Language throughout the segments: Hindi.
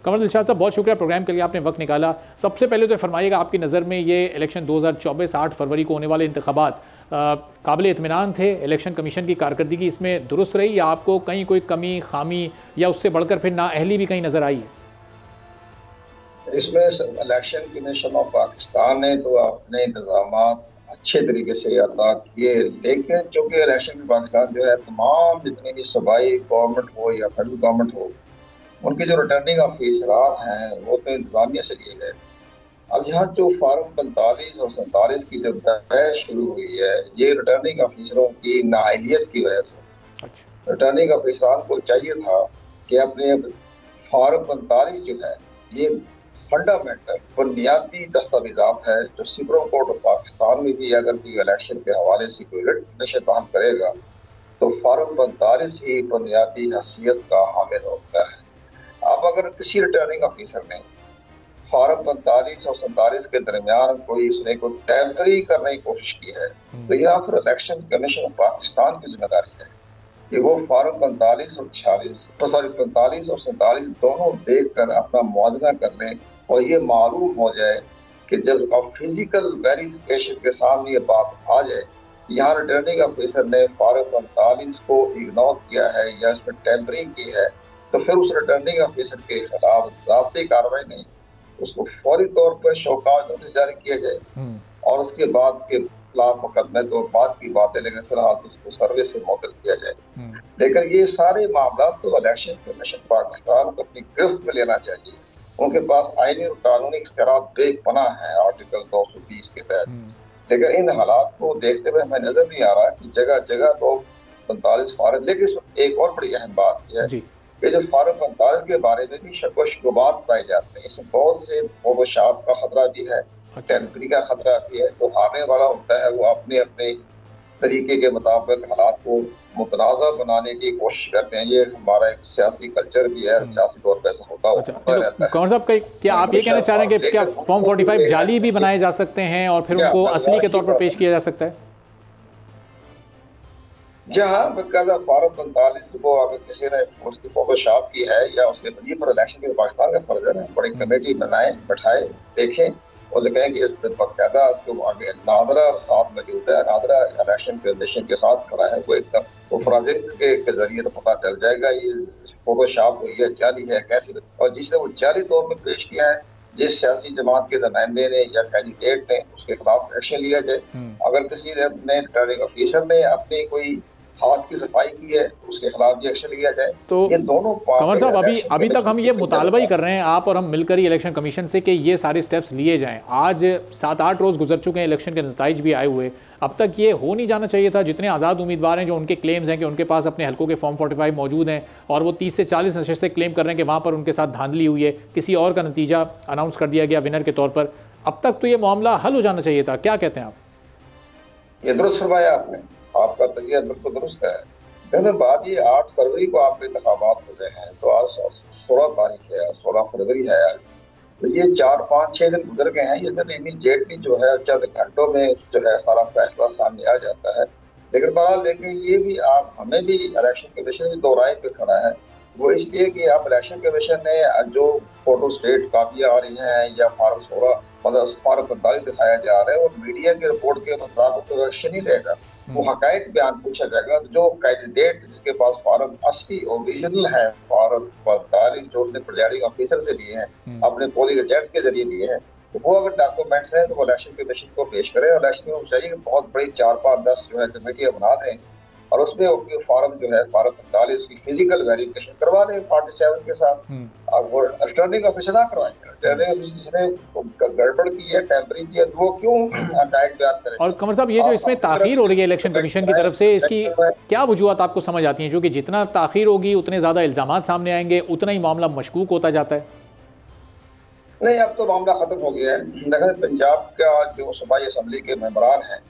कमर दिलशाद साहब, बहुत शुक्रिया प्रोग्राम के लिए आपने वक्त निकाला। सबसे पहले तो फरमाइएगा, आपकी नज़र में ये इलेक्शन 2024 8 फरवरी को होने वाले इंतखाबात काबिल इत्मीनान थे? इलेक्शन कमीशन की कारकर्दगी इसमें दुरुस्त रही या आपको कहीं कोई कमी खामी या उससे बढ़कर फिर नाअहली भी कहीं नज़र आई है? इसमें इलेक्शन कमीशन ऑफ पाकिस्तान ने तो अपने इंतजाम अच्छे तरीके से अदा किए, लेकिन चूँकि इलेक्शन पाकिस्तान जो है तमाम जितनी भी सूबाई गवर्नमेंट हो या फेडरल गवर्नमेंट हो, उनके जो रिटर्निंग ऑफिसरान हैं वो तो इंतजामिया से लिए गए। अब यहाँ जो फार्म 45 और 47 की जो बहस शुरू हुई है, ये रिटर्निंग ऑफिसरों की नाअहलियत की वजह से। रिटर्निंग ऑफिसरान को चाहिए था कि अपने फार्म 45 जो है ये फंडामेंटल बुनियादी दस्तावेजात है, जो सुप्रीम कोर्ट ऑफ पाकिस्तान में भी अगर कोई इलेक्शन के हवाले से कोई रिट निशान करेगा तो फार्म 45 ही बुनियादी हैसियत का हामिल होता है। अब अगर किसी रिटर्निंग ऑफिसर ने फार्म 45 और 47 के दरमियान कोई उसने कोई टेम्परी करने की कोशिश की है तो यह फिर इलेक्शन कमीशन ऑफ पाकिस्तान की जिम्मेदारी है कि वो फार्म 45 और 45 और 47 दोनों देख कर अपना मुआवजा कर लें और ये मालूम हो जाए कि जब फिजिकल वेरिफिकेशन के सामने ये बात आ जाए यहाँ रिटर्निंग ऑफिसर ने फार्म 45 को इग्नोर किया है या इसमें टेम्परिंग की है, तो फिर उस रिटर्निंग ऑफिसर के खिलाफ ज़ाब्ती कार्रवाई नहीं, उसको फौरी तौर पर शौकात नोटिस जारी किया जाए और उसके बाद उसके खिलाफ मुकदमे तो बाद की बात है, लेकिन फिलहाल तो उसको सर्विस से मुअत्तल किया जाए। लेकिन ये सारे मामला तो इलेक्शन कमीशन पाकिस्तान को अपनी गिरफ्त में लेना चाहिए। उनके पास आईनी और कानूनी इख्तियारात बेपनाह है आर्टिकल 220 के तहत, लेकिन इन हालात को देखते हुए हमें नजर नहीं आ रहा कि जगह जगह लोग 45 फार्म। लेकिन एक और बड़ी अहम बात यह है कि जो फार्म 45 के बारे में भी शक व शुबहात पाए जाते हैं, इसमें बहुत से फोटोशॉप का खतरा भी है, टेम्परी का खतरा भी है। तो हारने वाला होता है वो अपने अपने तरीके के मुताबिक हालात को मुतनाज़ा बनाने की कोशिश करते हैं। ये हमारा एक सियासी कल्चर भी है, सियासी तौर पर ऐसा होता रहता है। कमर साहब, क्या आप ये कहना चाह रहे हैं कि क्या फॉर्म 45 जाली भी बनाए जा सकते हैं और फिर उनको असली के तौर पर पेश किया जा सकता है? जहाँ बकायदा फार्म 45 को अगर किसी ने उसकी फोटोशॉप की है या उसके बनी पर इलेक्शन के पाकिस्तान का फर्ज है ना, बड़ी कमेटी बनाए, बैठाए, देखें और कहें कि इस पर बाकायदा उसको आगे नादरा साथ मौजूद है, नादरा इलेक्शन कमीशन के साथ खड़ा है, वो एकदम वो फोरेंसिक के जरिए तो पता चल जाएगा ये फोटोशॉप हुई है, जाली है कैसे, और जिसने वो जाली तौर पर पेश किया है जिस सियासी जमात के नुमाइंदे ने या कैंडिडेट ने उसके खिलाफ एक्शन लिया जाए। अगर किसी ने रिटर्निंग ऑफिसर ने अपनी कोई हाथ की सफाई की है उसके खिलाफ भी एक्शन लिया जाए। तो ये दोनों कमर साहब, अभी तक हम ये मुतालबा ही कर रहे हैं, आप और हम मिलकर ही इलेक्शन कमीशन से, कि ये सारे स्टेप्स लिए जाएं। आज 7-8 रोज गुजर चुके हैं, इलेक्शन के नतीजे भी आए हुए, अब तक ये हो नहीं जाना चाहिए था? जितने आज़ाद उम्मीदवार हैं जो उनके क्लेम्स हैं कि उनके पास अपने हल्कों के फॉर्म 45 मौजूद हैं और वो 30 से 40 नशस्तें क्लेम कर रहे हैं कि वहाँ पर उनके साथ धांधली हुई है, किसी और का नतीजा अनाउंस कर दिया गया विनर के तौर पर, अब तक तो ये मामला हल हो जाना चाहिए था। क्या कहते हैं आप? ये दुरुस्त फरमाया आपने, आपका तजिया बिल्कुल दुरुस्त है। देखने बात ये 8 फरवरी को आपके इंतखाबात हो गए हैं, तो आज 16 तारीख है, 16 फरवरी है आज, तो ये 4-5-6 दिन गुजर गए हैं। इसमें तो इमीडिएटली जो है चंद घंटों में जो है सारा फैसला सामने आ जाता है। लेकिन बहरहाल लेकिन ये भी आप हमें भी इलेक्शन कमीशन भी दो राय पे खड़ा है, वो इसलिए कि अब इलेक्शन कमीशन ने जो फोटो स्टेट कापियाँ आ रही हैं या फार्म 16 मतलब फार्म 45 दिखाया जा रहा है और मीडिया की रिपोर्ट के मुताबिक तो एक्शन ही लेगा, वो हकायक बयान पूछा जाएगा। जो कैंडिडेट जिसके पास फार्म असली ओरिजिनल है फार्म 45 जो उसने प्रिजाइडिंग ऑफिसर से लिए हैं, अपने पोलिंग एजेंट्स के जरिए लिए हैं, तो वो अगर डॉक्यूमेंट्स हैं तो वो इलेक्शन कमीशन को पेश करे। इलेक्शन में चाहिए कि बहुत बड़ी 4-5-10 जो है कमेटियां बना दें और उसमें उनके फार्म जो है फार्म 45 की फिजिकल वेरिफिकेशन करवा लें 47 के साथ। अब वो रिटर्निंग ऑफिसर ना करवाएं, रिटर्निंग ऑफिसर जिसने गड़बड़ की है, टेम्परिंग की है, वो क्यों हकायक बयान करें? और कमर साहब, ये जो इसमें ताखीर हो रही है इलेक्शन कमीशन की तरफ से, इसकी क्या वजूहत आपको समझ आती हैं? जो कि जितना ताखीर होगी उतने ज्यादा इल्जामात सामने आएंगे, उतना ही मामला मशकूक होता जाता है। नहीं, अब तो मामला खत्म हो गया है। देखें, पंजाब का जो सूबाई असम्बली के मेंबरान हैं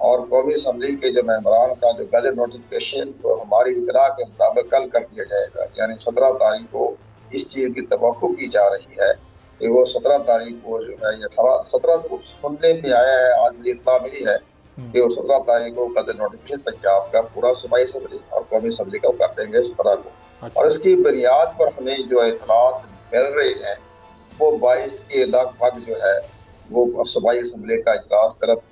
और कौमी असम्बली के जो मेंबरान का जो गजट नोटिफिकेशन तो हमारी इतला के मुताबिक कल कर दिया जाएगा, यानी 17 तारीख को इस चीज़ की तवक्को की जा रही है कि वो 17 तारीख को जो है 17 सुनने में आया है, आज मुझे इतला मिली है कि वो 17 तारीख को गजट नोटिफिकेशन पंजाब का पूरा सूबाई असम्बली और कौमी असम्बली का कर देंगे 17 को। और इसकी बुनियाद पर हमें जो इतलात मिल रहे हैं वो 22 के लगभग जो है वो सूबाई असम्बली का इजलास तरफ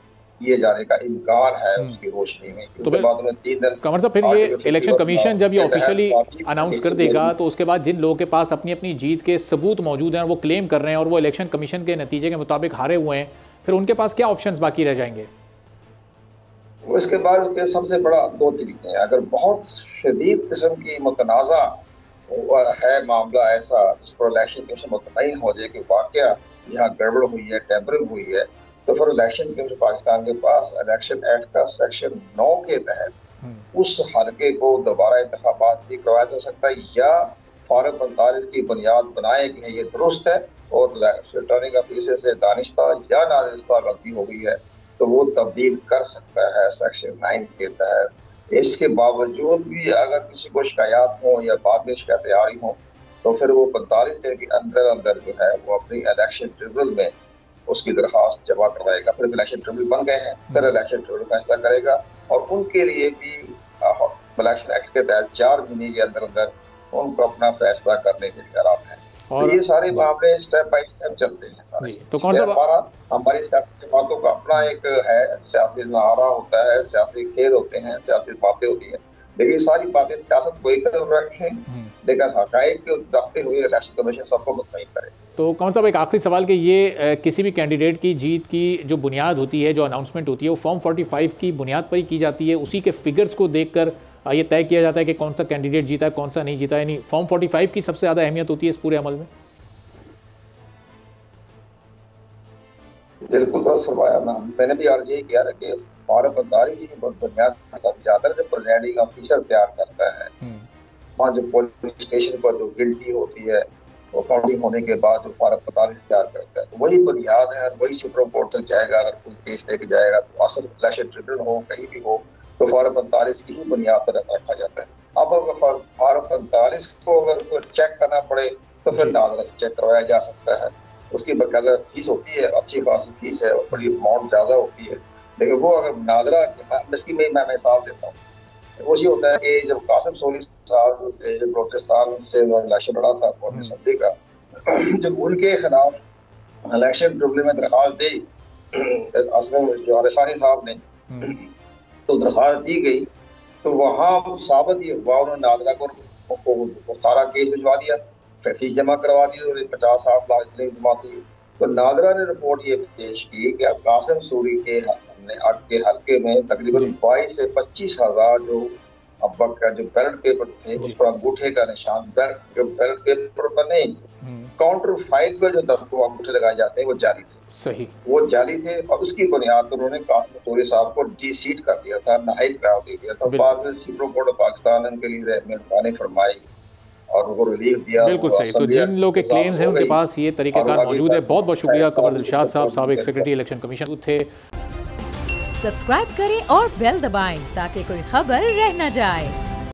किए जाने का इम्कान है उसकी रोशनी में। तो बाद में 3 दिन कमर साहब, फिर ये इलेक्शन कमीशन जब ये ऑफिशियली अनाउंस कर देगा तो उसके बाद जिन लोगों के पास अपनी अपनी जीत के सबूत मौजूद हैं और वो क्लेम कर रहे हैं और वो इलेक्शन कमीशन के नतीजे के मुताबिक हारे हुए हैं, फिर उनके पास क्या ऑप्शंस बाकी रह जाएंगे? वो इसके बाद के सबसे बड़ा 2 तरीके हैं। अगर बहुत शदीद किस्म की मुतनाज़ा है मामला ऐसा जिस पर इलेक्शन कमीशन मुतमईन हो जाए कि वाकया यहाँ गड़बड़ हुई है, टेम्परिंग हुई है, तो फिर इलेक्शन कमीशन पाकिस्तान के पास इलेक्शन एक्ट का सेक्शन 9 के तहत उस हल्के को दोबारा इंतखाबात भी करवाया जा सकता है या फारग 45 की बुनियाद बनाए कि ये दुरुस्त है और रिटर्निंग ऑफिसर से दानिस्ता या नादिस्ता गलती हो गई है तो वो तब्दील कर सकता है सेक्शन 9 के तहत। इसके बावजूद भी अगर किसी को शिकायत हो या बाद में शिकायतें आ रही हों तो फिर वो 45 दिन के अंदर अंदर जो है वो अपनी इलेक्शन ट्रिब्यूनल में उसकी दरखास्त जमा करवाएगा। फिर इलेक्शन ट्रिब्यूनल बन गए हैं, फिर इलेक्शन ट्रिब्यूनल फैसला करेगा और उनके लिए भी इलेक्शन एक्ट के तहत 4 महीने के अंदर अंदर उनको अपना फैसला करने के इख्तियार हैं। और तो ये सारे मामले स्टेप बाय स्टेप चलते हैं सारे। तो कौन सा हमारी सियासी बातों का अपना एक है, सियासी नारा होता है, सियासी खेल होते हैं, सियासी बातें होती हैं, लेकिन सारी बातें सियासत को एक तरफ रखें लेकिन हकायक को दखते हुए इलेक्शन कमीशन सबको मुतमईन करे। तो कौन साहब, एक आखिरी सवाल कि ये किसी भी कैंडिडेट की जीत की जो बुनियाद होती है, जो अनाउंसमेंट होती है, वो फॉर्म 45 की बुनियाद पर ही की जाती है, उसी के फिगर्स को देखकर ये तय किया जाता है कि कौन सा कैंडिडेट जीता है, कौन सा नहीं जीता है, यानी फॉर्म 45 की सबसे ज़्यादा अहमियत होती है इस पूरे अमल में? बिल्कुल दुरुस्त फरमाया। मैंने भी अर्ज यही किया कि फॉर्म 45 ही बुनियाद ज़्यादा जो प्रिजाइडिंग ऑफिसर तैयार करता है, वहाँ जो पोलिंग स्टेशन पर जो गिनती होती है वो काउंटिंग होने के बाद जो फॉर्म 45 तैयार करता है, तो वही बुनियाद है, वही सुप्रीम कोर्ट तक जाएगा। अगर कोई केस लेके जाएगा तो असल इलेक्शन ट्रिब्यूनल हो कहीं भी हो तो फॉर्म 45 की ही बुनियाद पर रखा जाता है। अब अगर फॉर्म 45 को अगर चेक करना पड़े तो फिर नादरा से चेक करवाया जा सकता है। उसकी बाकायदा फीस होती है, अच्छी खासी फीस है, बड़ी अमाउंट ज़्यादा होती है, लेकिन वो अगर नादरा, इसकी मैं मिसाल देता हूँ, वो ये होता है कि जब कासिम सोली साहब थे, जब बलोचिस्तान से इलेक्शन लड़ा था कौमी असम्बली का, जब उनके खिलाफ इलेक्शन ट्रिब्यूनल में दरख्वास्त दी असलम जो हरसानी साहब ने, तो दरख्वास्त दी गई तो वहाँ साबित ये हुआ उन्होंने नादरा को सारा केस भिजवा दिया, फीस जमा करवा दी, 50-60 लाख इतनी जमा थी। तो नादरा ने रिपोर्ट ये पेश की कि कासिम सूरी के हल्के में तकरीबन 22 से 25 हजार जो अब का जो बैलेट पेपर थे उस पर अंगूठे का निशान, बैलेट पेपर पर नहीं, काउंटर फाइल पर जो अंगूठे लगाए जाते हैं वो जाली थे। सही, वो जाली थे और उसकी बुनियाद पर उन्होंने कासिम सूरी साहब को डी-सीट कर दिया था, नाहिल करार दे दिया था। बाद में सुप्रीम कोर्ट ऑफ पाकिस्तान उनके लिए मेहरबानी फरमाई और उनको रिलीफ दिया। बिल्कुल सही। तो जिन लोग के क्लेम्स हैं उनके पास ये तरीकाकार मौजूद है। बहुत बहुत शुक्रिया कमर दिलशाद साहब, साबिक सेक्रेटरी इलेक्शन कमीशन थे। सब्सक्राइब करें और बेल दबाएं ताकि कोई खबर रह न जाए।